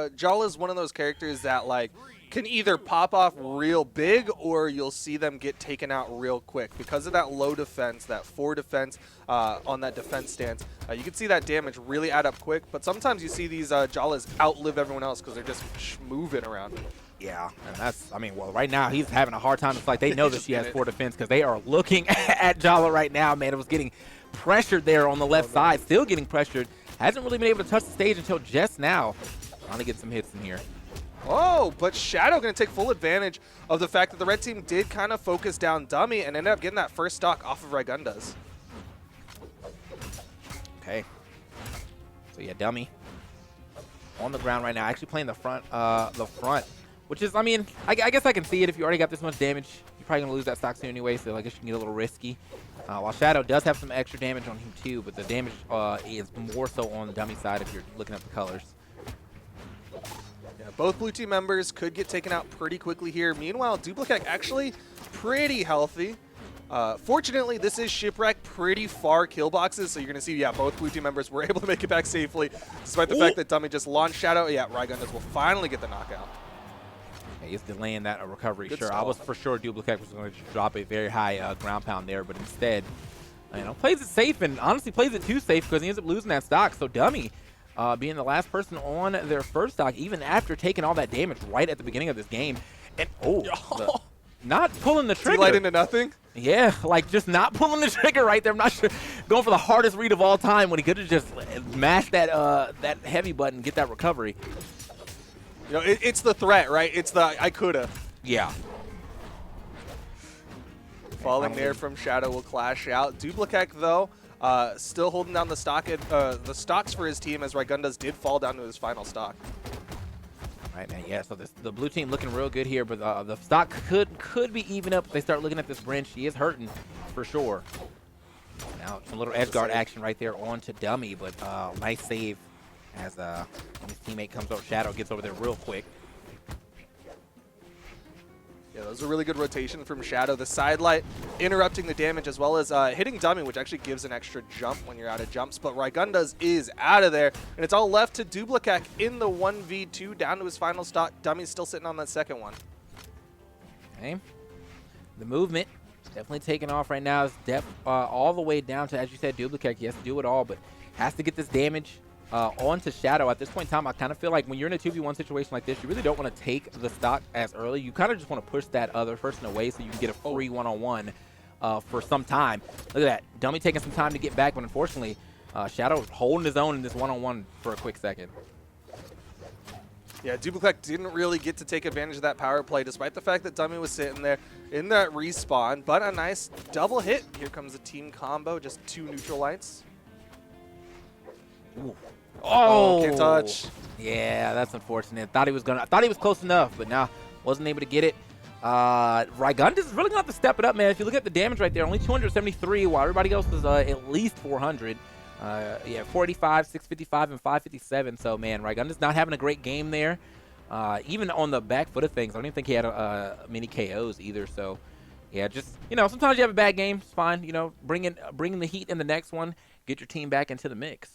Brawlhalla is one of those characters that like can either pop off real big or you'll see them get taken out real quick because of that low defense, that 4 defense on that defense stance. You can see that damage really add up quick, but sometimes you see these Brawlhallas outlive everyone else because they're just moving around. Yeah, and that's, I mean, well, right now he's having a hard time. It's like they know that she has 4 defense because they are looking at Brawlhalla right now, man. It was getting pressured there on the left side, still getting pressured. Hasn't really been able to touch the stage until just now. Trying to get some hits in here. Oh, but Shadoww going to take full advantage of the fact that the red team did kind of focus down Dummy and ended up getting that first stock off of Rygunduz. Okay. So yeah, Dummy on the ground right now, actually playing the front, which is, I mean, I guess I can see it. If you already got this much damage, you're probably going to lose that stock soon anyway, so I guess you can get a little risky. While Shadoww does have some extra damage on him too, but the damage is more so on the Dummy side if you're looking at the colors. Yeah, both blue team members could get taken out pretty quickly here. Meanwhile, Dooblakek actually pretty healthy. Fortunately, this is Shipwreck, pretty far kill boxes, so you're going to see, yeah, both blue team members were able to make it back safely, despite the fact that Dummy just launched Shadoww. Yeah, Rygunduz will finally get the knockout. Yeah, he's delaying that recovery. Good sure, stall. I was for sure Dooblakek was going to drop a very high ground pound there, but instead, you know, plays it safe and honestly plays it too safe because he ends up losing that stock. So Dummy, being the last person on their first stock, even after taking all that damage right at the beginning of this game, and not pulling the trigger. Light into nothing? Yeah, like just not pulling the trigger right there. I'm not sure. Going for the hardest read of all time when he could have just mashed that that heavy button, get that recovery. You know, it's the threat, right? It's the I coulda. Yeah. Falling there from Shadoww will clash out. Dooblakek, though, still holding down the the stocks for his team as Rygunduz did fall down to his final stock. Right, man. Yeah, so the blue team looking real good here, but the stock could be even up if they start looking at this Brynch. She is hurting for sure. Now, some little edge guard action right there onto Dummy, but nice save as his teammate comes over. Shadoww gets over there real quick. Yeah, that was a really good rotation from Shadoww. The side light interrupting the damage as well as hitting Dummy, which actually gives an extra jump when you're out of jumps. But Rygunduz is out of there, and it's all left to Dooblakek in the 1v2 down to his final stock. Dummy's still sitting on that second one. Okay. The movement definitely taking off right now. It's all the way down to, as you said, Dooblakek. He has to do it all, but has to get this damage onto Shadoww. At this point in time, I kind of feel like when you're in a 2v1 situation like this, you really don't want to take the stock as early. You kind of just want to push that other person away so you can get a free one-on-one for some time. Look at that. Dummy taking some time to get back, but unfortunately, Shadoww holding his own in this one-on-one for a quick second. Yeah, Dooblakek didn't really get to take advantage of that power play, despite the fact that Dummy was sitting there in that respawn, but a nice double hit. Here comes a team combo, just 2 neutral lights. Ooh. Oh, can't touch. Yeah, that's unfortunate. Thought he was close enough, but nah, wasn't able to get it. Rygunduz is really gonna have to step it up, man. If you look at the damage right there, only 273, while everybody else is at least 400. Yeah, 485, 655, and 557. So, man, Rygunduz not having a great game there. Even on the back foot of things, I don't even think he had many KOs either. So, yeah, just, you know, sometimes you have a bad game. It's fine. You know, bring in the heat in the next one. Get your team back into the mix.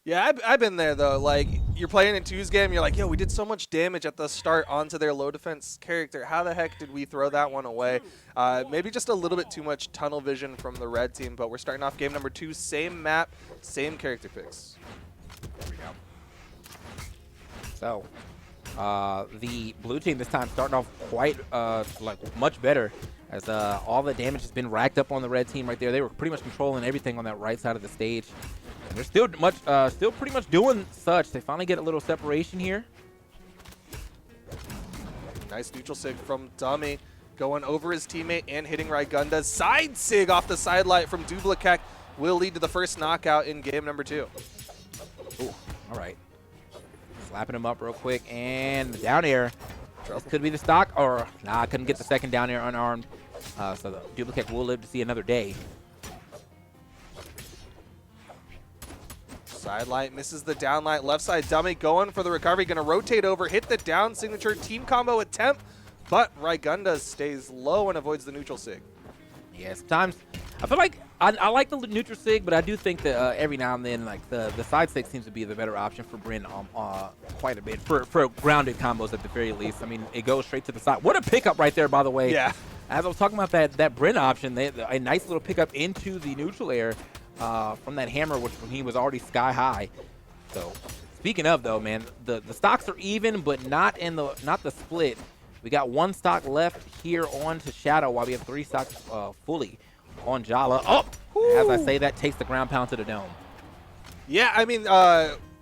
Yeah, I've been there, though. Like, you're playing in 2's game, you're like, yo, we did so much damage at the start onto their low defense character. How the heck did we throw that one away? Maybe just a little bit too much tunnel vision from the red team, but we're starting off game number 2. Same map, same character picks. There we go. So, the blue team this time starting off quite, like, much better as all the damage has been racked up on the red team right there. They were pretty much controlling everything on that right side of the stage. And they're still pretty much doing such. They finally get a little separation here. Nice neutral sig from Dummy, going over his teammate and hitting Rygunduz. Side sig off the side light from Dooblakek will lead to the first knockout in game number 2. Ooh, all right. Slapping him up real quick, and the down air. This could be the stock, or nah, couldn't get the second down air unarmed. So the Dooblakek will live to see another day. Side light misses the down light. Left side Dummy going for the recovery. Going to rotate over, hit the down signature team combo attempt, but Rygunduz stays low and avoids the neutral sig. Yeah, sometimes I feel like I like the neutral sig, but I do think that every now and then, like the side sig seems to be the better option for Bryn quite a bit for grounded combos at the very least. I mean, it goes straight to the side. What a pickup right there, by the way. Yeah. As I was talking about that Bryn option, a nice little pickup into the neutral air from that hammer, which he was already sky high. So speaking of though, man, the stocks are even, but not the split. We got 1 stock left here on to Shadoww, while we have 3 stocks fully on Brawlhalla. Oh, as I say that, takes the ground pound to the dome. Yeah, I mean,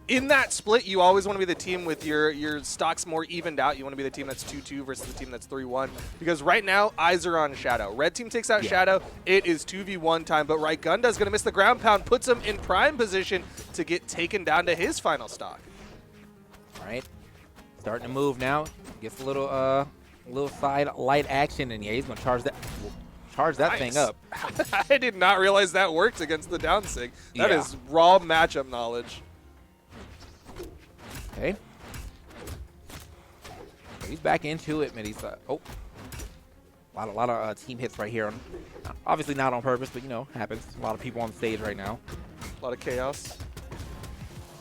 in that split, you always want to be the team with your stocks more evened out. You want to be the team that's 2-2 versus the team that's 3-1. Because right now, eyes are on Shadoww. Red team takes out Shadoww. It is 2v1 time, but Rygunduz is going to miss the ground pound, puts him in prime position to get taken down to his final stock. All right, starting to move now. Gets a little side light action, and yeah, he's going to charge that Nice. thing up. I did not realize that worked against the down sig. That is raw matchup knowledge. Okay. He's back into it, man. He's a lot of team hits right here. Obviously not on purpose, but you know, happens. A lot of people on the stage right now. A lot of chaos.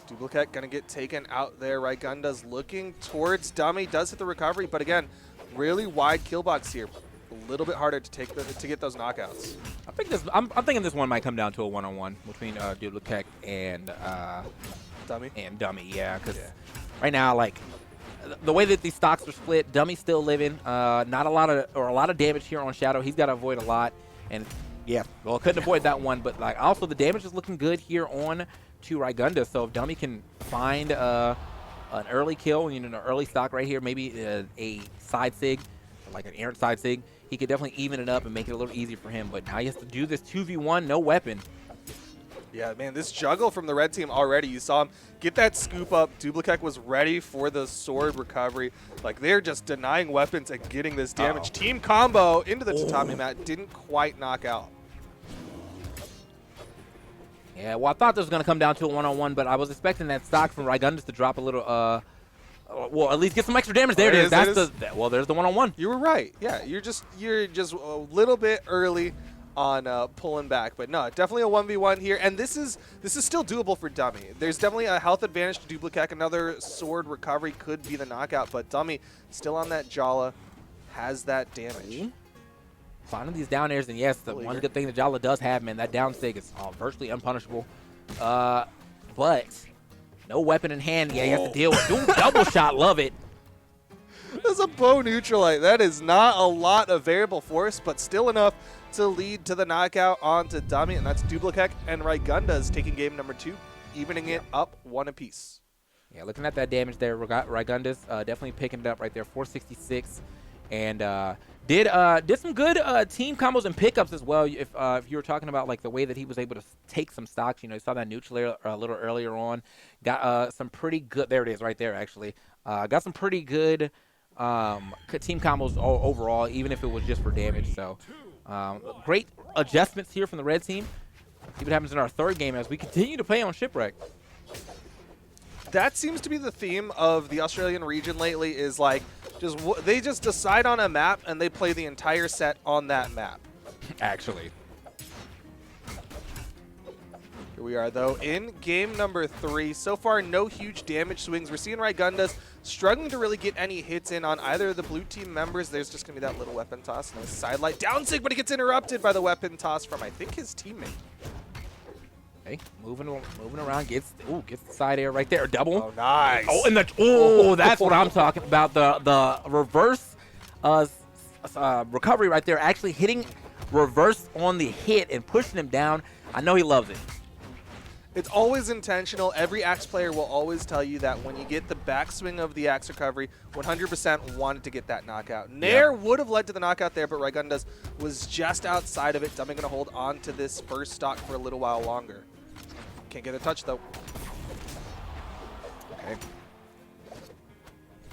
Dooblakek gonna get taken out there. Rygunduz looking towards Dummy. Does hit the recovery, but again, really wide kill box here. A little bit harder to get those knockouts. I think I'm thinking this one might come down to a one-on-one between Dooblakek and Dummy. Yeah, because right now, like the way that these stocks are split, Dummy's still living. Not a lot of damage here on Shadoww. He's got to avoid a lot, and yeah, well, couldn't avoid that one. But like also the damage is looking good here on to Rygunduz. So if Dummy can find an early kill, you know, an early stock right here, maybe a side sig, like an errant side sig, he could definitely even it up and make it a little easier for him. But now he has to do this 2v1, no weapon. Yeah, man, this juggle from the red team already. You saw him get that scoop up. Dooblakek was ready for the sword recovery. Like, they're just denying weapons and getting this damage. Team combo into the tatami mat. Didn't quite knock out. Yeah, well, I thought this was going to come down to a one-on-one, but I was expecting that stock from Rygunduz to drop a little, well, at least get some extra damage. There it is. Well, there's the one-on-one. You were right. Yeah, you're just a little bit early on pulling back, but no, definitely a 1v1 here, and this is still doable for Dummy. There's definitely a health advantage to Dooblakek. Another sword recovery could be the knockout, but Dummy still on that Brawlhalla, has that damage. Finding these down airs, and yes, the one good thing that Brawlhalla does have, man, that down sig is virtually unpunishable. But no weapon in hand. Yeah, you have to deal with doing double shot. Love it. There's a bow neutralite. That is not a lot of variable force, but still enough to lead to the knockout onto Dummy, and that's Dooblakek and Rygunduz taking game number 2, evening it up 1 apiece. Yeah, looking at that damage there, Rygunduz definitely picking it up right there, 466, and did some good team combos and pickups as well. If you were talking about like the way that he was able to take some stocks, you know, you saw that neutral air a little earlier on, got some pretty good. There it is, right there. Actually, got some pretty good team combos overall, even if it was just for damage. So great adjustments here from the red team. See what happens in our third game as we continue to play on Shipwreck. That seems to be the theme of the Australian region lately, is like they just decide on a map and they play the entire set on that map. Actually. Here we are, though, in game number 3. So far, no huge damage swings. We're seeing Rygunduz struggling to really get any hits in on either of the blue team members. There's just going to be that little weapon toss. Nice sidelight down sig, but he gets interrupted by the weapon toss from, I think, his teammate. Okay, moving around, gets the side air right there, double. Oh, nice. Oh, and that's what I'm talking about. The reverse recovery right there, actually hitting reverse on the hit and pushing him down. I know he loves it. It's always intentional. Every Axe player will always tell you that when you get the backswing of the Axe recovery, 100% wanted to get that knockout. Nair would have led to the knockout there, but Rygunduz was just outside of it. Dummy going to hold on to this first stock for a little while longer. Can't get a touch, though. Okay.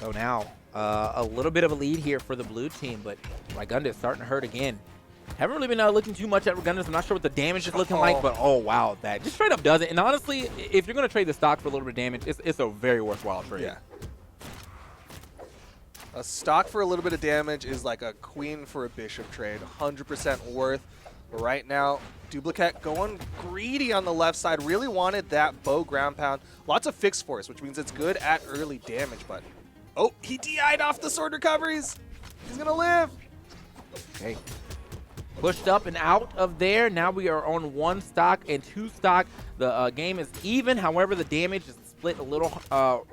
So now, a little bit of a lead here for the blue team, but Rygunduz starting to hurt again. Haven't really been looking too much at Rygunduz. I'm not sure what the damage is looking like, but oh wow, that just straight up does it. And honestly, if you're going to trade the stock for a little bit of damage, it's a very worthwhile trade. Yeah. A stock for a little bit of damage is like a queen for a bishop trade. 100% worth. But right now, Dooblakek going greedy on the left side. Really wanted that bow ground pound. Lots of fixed force, which means it's good at early damage. But, oh, he DI'd off the sword recoveries. He's going to live. Okay. Pushed up and out of there. Now we are on 1 stock and 2 stock. The game is even. However, the damage is split a little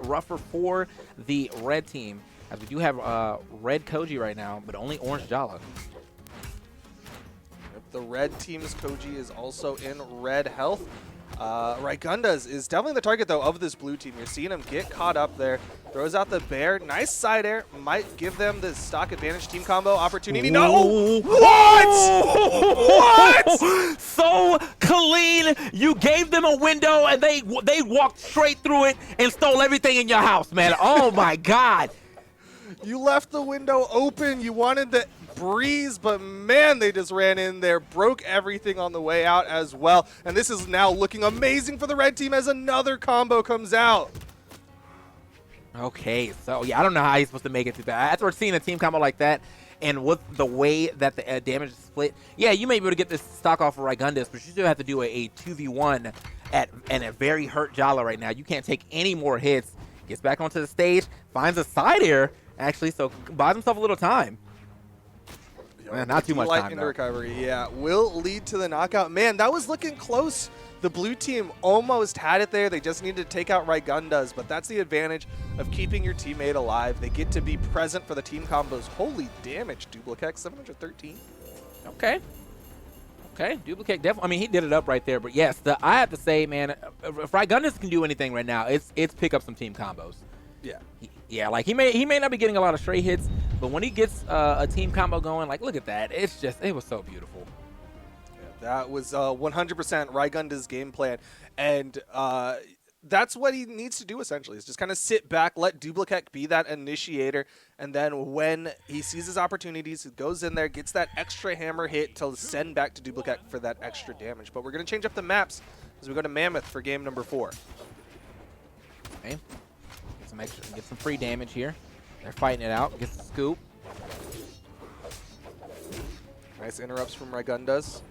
rougher for the red team, as we do have red Koji right now, but only orange Jala. The red team's Koji is also in red health. Rygunduz is definitely the target, though, of this blue team. You're seeing him get caught up there. Throws out the bear. Nice side air. Might give them the stock advantage team combo opportunity. No! What? So clean. You gave them a window, and they walked straight through it and stole everything in your house, man. Oh, my God. You left the window open. You wanted the breeze, but man, they just ran in there, broke everything on the way out as well. And this is now looking amazing for the red team as another combo comes out. Okay, so yeah, I don't know how he's supposed to make it through that. After seeing a team combo like that, and with the way that the damage is split, yeah, you may be able to get this stock off of Rygunduz, but you still have to do a 2v1 and a very hurt Jala right now. You can't take any more hits. Gets back onto the stage, finds a side air, actually, so buys himself a little time. Man, not too much time, into recovery, yeah. Will lead to the knockout. Man, that was looking close. The blue team almost had it there. They just needed to take out Rygunduz, but that's the advantage of keeping your teammate alive. They get to be present for the team combos. Holy damage, Dooblakek, 713. Okay. Okay, Dooblakek definitely. I mean, he did it up right there, but yes, I have to say, man, if Rygunduz can do anything right now, it's pick up some team combos. Yeah. Yeah, like he may not be getting a lot of straight hits, but when he gets a team combo going, like look at that, it was so beautiful. Yeah, that was 100% Rygunduz game plan, and that's what he needs to do essentially. Is just kind of sit back, let Dooblakek be that initiator, and then when he sees his opportunities, he goes in there, gets that extra hammer hit to send back to Dooblakek for that extra damage. But we're gonna change up the maps as we go to Mammoth for game number 4. Okay. Get some free damage here. They're fighting it out. Gets the scoop. Nice interrupts from Rygunduz.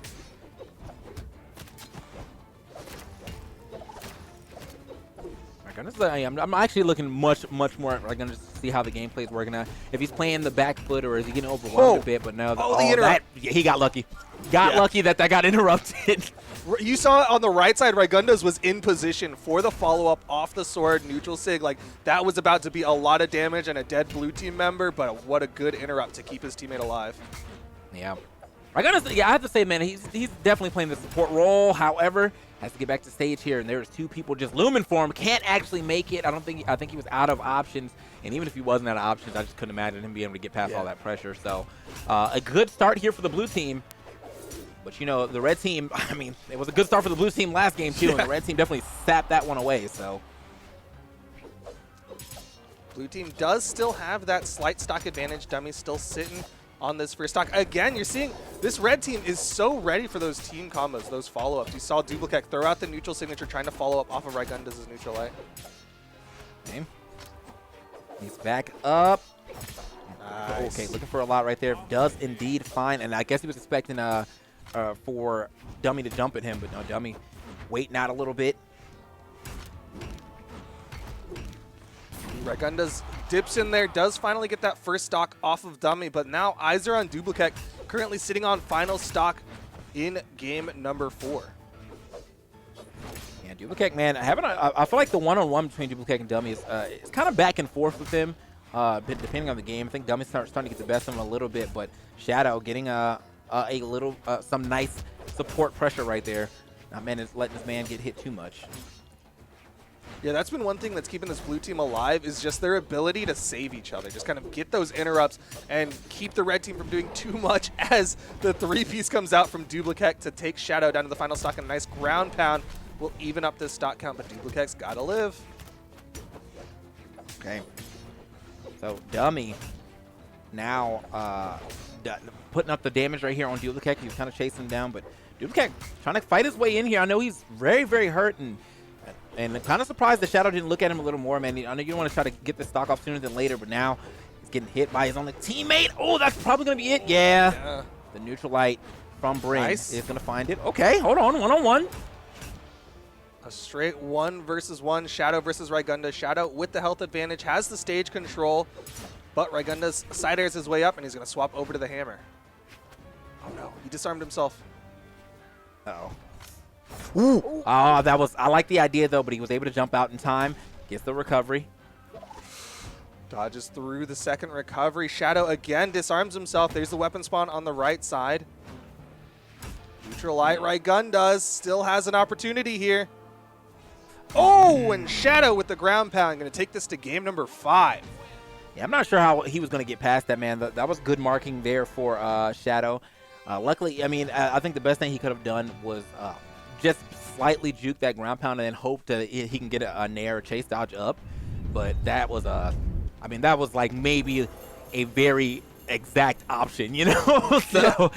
I'm actually looking much more at Rygunduz to see how the gameplay is working out. If he's playing the back foot or is he getting overwhelmed a bit, but no. He got lucky. Lucky that got interrupted. You saw it on the right side, Rygunduz was in position for the follow-up off the sword, neutral sig. Like, that was about to be a lot of damage and a dead blue team member, but what a good interrupt to keep his teammate alive. Yeah. Rygunduz, yeah, I have to say, man, he's definitely playing the support role. However, has to get back to stage here, and there's 2 people just looming for him. Can't actually make it. I think he was out of options, and even if he wasn't out of options, I just couldn't imagine him being able to get past all that pressure. So, a good start here for the blue team. But, you know, the red team, I mean, it was a good start for the blue team last game, too, and the red team definitely sapped that one away, so. Blue team does still have that slight stock advantage. Dummy's still sitting on this first stock. Again, you're seeing this red team is so ready for those team combos, those follow-ups. You saw Dooblakek throw out the neutral signature, trying to follow up off of Rygunduz's neutral light. Okay. He's back up. Nice. Okay, looking for a lot right there. Does indeed find, and I guess he was expecting for Dummy to jump at him, but no, Dummy waiting out a little bit. Rygunduz dips in there, does finally get that first stock off of Dummy, but now eyes are on Dooblakek, currently sitting on final stock in game number 4. Yeah, Dooblakek, man, I feel like the one-on-one between Dooblakek and Dummy is kind of back and forth with him, depending on the game. I think Dummy's starting to get the best of him a little bit, but Shadoww getting some nice support pressure right there. Man is letting this man get hit too much. Yeah, that's been one thing that's keeping this blue team alive is just their ability to save each other. Just kind of get those interrupts and keep the red team from doing too much as the 3-piece comes out from Dooblakek to take Shadoww down to the final stock. And a nice ground pound will even up this stock count, but Dooblakek's got to live. Okay. So Dummy now putting up the damage right here on Dooblakek. He's kind of chasing him down, but Dooblakek trying to fight his way in here. I know he's very, very hurt, and kind of surprised that Shadoww didn't look at him a little more, man. I know you don't want to try to get the stock off sooner than later, but now he's getting hit by his own teammate. Oh, that's probably going to be it. Yeah. The neutral light from Bryn. Nice. Is going to find it. Okay, hold on. One-on-one. A straight 1 versus 1. Shadoww versus Rygunduz. Shadoww with the health advantage, has the stage control, but Rygunduz side airs his way up, and he's going to swap over to the hammer. Oh no, he disarmed himself. Uh-oh. Ooh. Oh, that was, I like the idea though, but he was able to jump out in time. Gets the recovery. Dodges through the second recovery. Shadoww again disarms himself. There's the weapon spawn on the right side. Neutral light Rygunduz still has an opportunity here. Oh, and Shadoww with the ground pound. Going to take this to game number 5. Yeah, I'm not sure how he was going to get past that, man. That was good marking there for Shadoww. Luckily, I mean, I think the best thing he could have done was just slightly juke that ground pound and then hope that he can get a nair or chase dodge up. But that was I mean, that was like maybe a very exact option, you know? So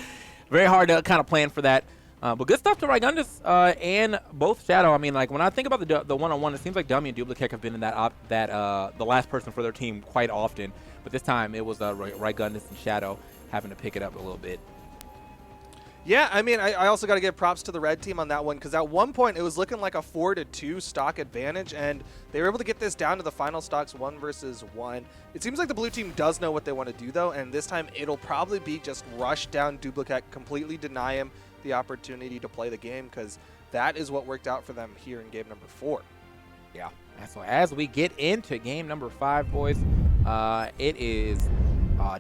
very hard to kind of plan for that. But good stuff to Rygunduz and both Shadoww. I mean, like when I think about the one-on-one, it seems like Dummy and Dooblakek have been in that the last person for their team quite often. But this time it was Rygunduz and Shadoww having to pick it up a little bit. Yeah, I mean, I also got to give props to the red team on that one, because at one point it was looking like a 4-2 stock advantage, and they were able to get this down to the final stocks 1 versus 1. It seems like the blue team does know what they want to do, though, and this time it'll probably be just rush down Dooblakek, completely deny him the opportunity to play the game, because that is what worked out for them here in game number 4. Yeah, and so as we get into game number 5, boys, it is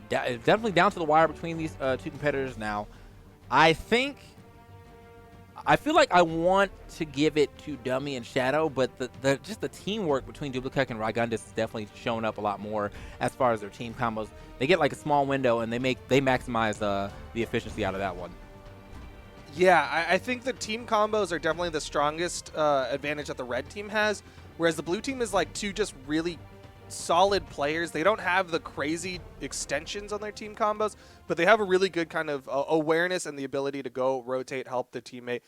definitely down to the wire between these two competitors now. I feel like I want to give it to Dummy and Shadoww, but just the teamwork between Dooblakek and Rygunduz is definitely showing up a lot more as far as their team combos. They get like a small window and they maximize the efficiency out of that one. Yeah, I think the team combos are definitely the strongest advantage that the red team has, whereas the blue team is like two just really solid players. They don't have the crazy extensions on their team combos, but they have a really good kind of awareness and the ability to go rotate, help the teammate.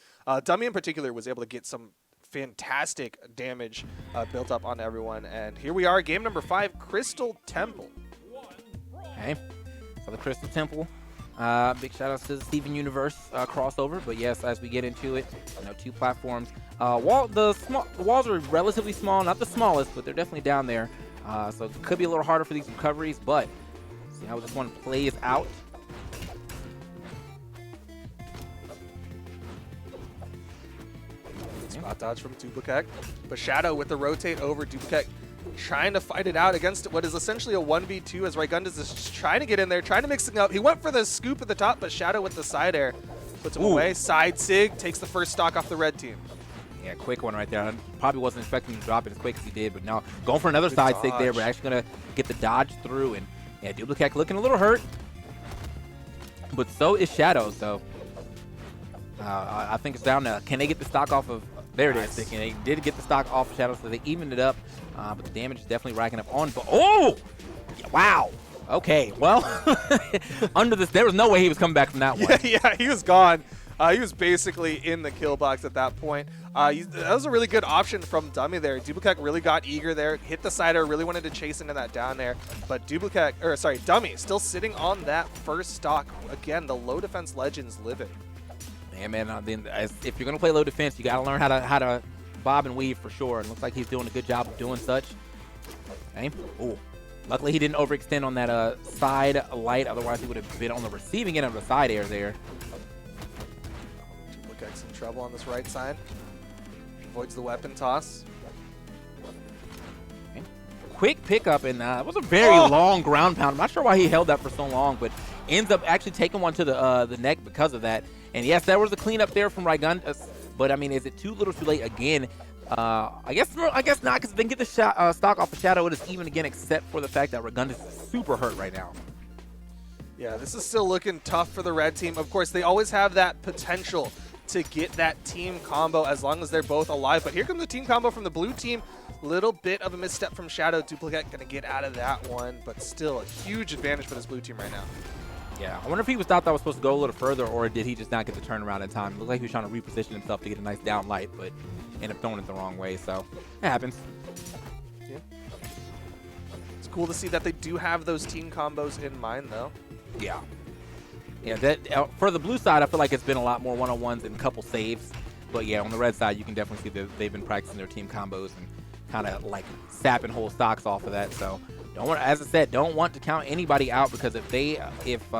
Dummy in particular was able to get some fantastic damage built up on everyone. And here we are, game number 5, Crystal Temple. Okay, so the Crystal Temple. Big shout outs to the Steven Universe crossover, but yes, as we get into it, 2 platforms. The walls are relatively small, not the smallest, but they're definitely down there. So it could be a little harder for these recoveries, but see how this one plays out. Spot dodge from Dooblakek, but Shadoww with the rotate over. Dooblakek trying to fight it out against what is essentially a 1v2 as Rygunduz is just trying to get in there, trying to mix it up. He went for the scoop at the top, but Shadoww with the side air puts him away. Side sig takes the first stock off the red team. Yeah, quick one right there. I probably wasn't expecting him to drop it as quick as he did, but now going for another side sig there. We're actually going to get the dodge through, and yeah, Dooblakek looking a little hurt, but so is Shadoww. So I think it's down to, can they get the stock off of, there it is. And they did get the stock off of Shadoww, so they evened it up, but the damage is definitely racking up on, oh, wow. Okay, well, under this, there was no way he was coming back from that one. Yeah, he was gone. He was basically in the kill box at that point. That was a really good option from Dummy there. Dooblakek really got eager there, hit the side air, really wanted to chase into that down there. But Dummy still sitting on that first stock. Again, the low defense legends living. Yeah, man, if you're going to play low defense, you got to learn how to bob and weave for sure. It looks like he's doing a good job of doing such. Okay. Ooh. Luckily, he didn't overextend on that side light. Otherwise, he would have been on the receiving end of the side air there. Dooblakek's in trouble on this right side. Avoids the weapon toss. Okay. Quick pickup, and it was a very long ground pound. I'm not sure why he held that for so long, but ends up actually taking one to the neck because of that. And yes, there was a cleanup there from Rygunduz, but I mean, is it too little too late again? I guess not, because if they can get the stock off of Shadoww, it is even again, except for the fact that Rygunduz is super hurt right now. Yeah, this is still looking tough for the red team. Of course, they always have that potential to get that team combo as long as they're both alive. But here comes the team combo from the blue team. Little bit of a misstep from Shadoww. Dooblakek going to get out of that one, but still a huge advantage for this blue team right now. Yeah, I wonder if he thought that was supposed to go a little further, or did he just not get the turnaround in time? It looked like he was trying to reposition himself to get a nice down light, but ended up throwing it the wrong way, so it happens. Yeah. It's cool to see that they do have those team combos in mind, though. Yeah. Yeah, that for the blue side, I feel like it's been a lot more one-on-ones and a couple saves. But yeah, on the red side, you can definitely see that they've been practicing their team combos and kind of like sapping whole stocks off of that. So don't want, as I said, don't want to count anybody out, because if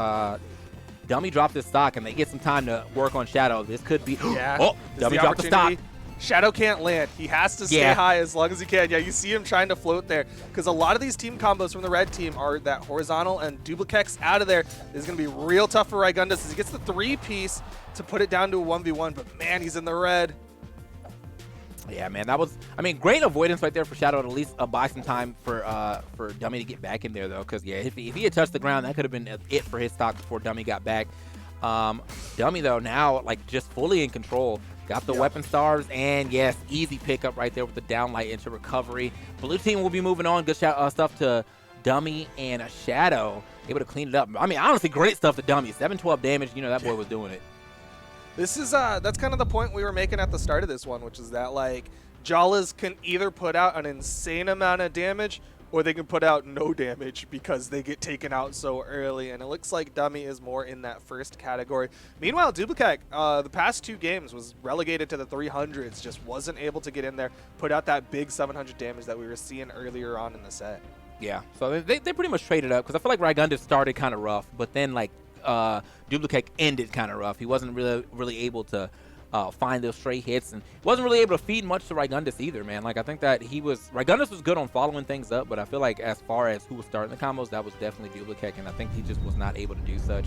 Dummy drops his stock and they get some time to work on Shadoww, this could be. Yeah. Oh, Dummy dropped the stock. Shadoww can't land. He has to stay high as long as he can. Yeah, you see him trying to float there, because a lot of these team combos from the red team are that horizontal, and Dooblakek's out of there. This is going to be real tough for Rygunduz as he gets the 3-piece to put it down to a 1v1, but man, he's in the red. Yeah, man, that was, I mean, great avoidance right there for Shadoww to at least buy some time for Dummy to get back in there, though, because, yeah, if he had touched the ground, that could have been it for his stock before Dummy got back. Dummy, though, now, like, just fully in control. Got the weapon stars, and yes, easy pickup right there with the downlight into recovery. Blue team will be moving on. Good stuff to Dummy and Shadoww. Able to clean it up. I mean, honestly, great stuff to Dummy. 712 damage. You know, that boy was doing it. This is that's kind of the point we were making at the start of this one, which is that, like, Jallas can either put out an insane amount of damage, or they can put out no damage because they get taken out so early, and it looks like Dummy is more in that first category. Meanwhile, Dooblakek, the past 2 games was relegated to the 300s, just wasn't able to get in there, put out that big 700 damage that we were seeing earlier on in the set. Yeah, so they pretty much traded up, because I feel like Rygunduz started kind of rough, but then, like, Dooblakek ended kind of rough. He wasn't really able to find those straight hits, and wasn't really able to feed much to Rygunduz either, man. Like, I think that Rygunduz was good on following things up, but I feel like as far as who was starting the combos, that was definitely Dooblakek, and I think he just was not able to do such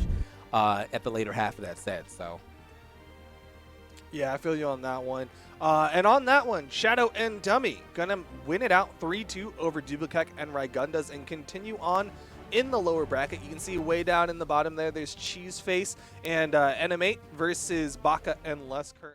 at the later half of that set, so. Yeah, I feel you on that one. And on that one, Shadoww and Dummy gonna win it out 3-2 over Dooblakek and Rygunduz and continue on in the lower bracket. You can see way down in the bottom there's Cheeseface and NM8 versus Baka and Lusker.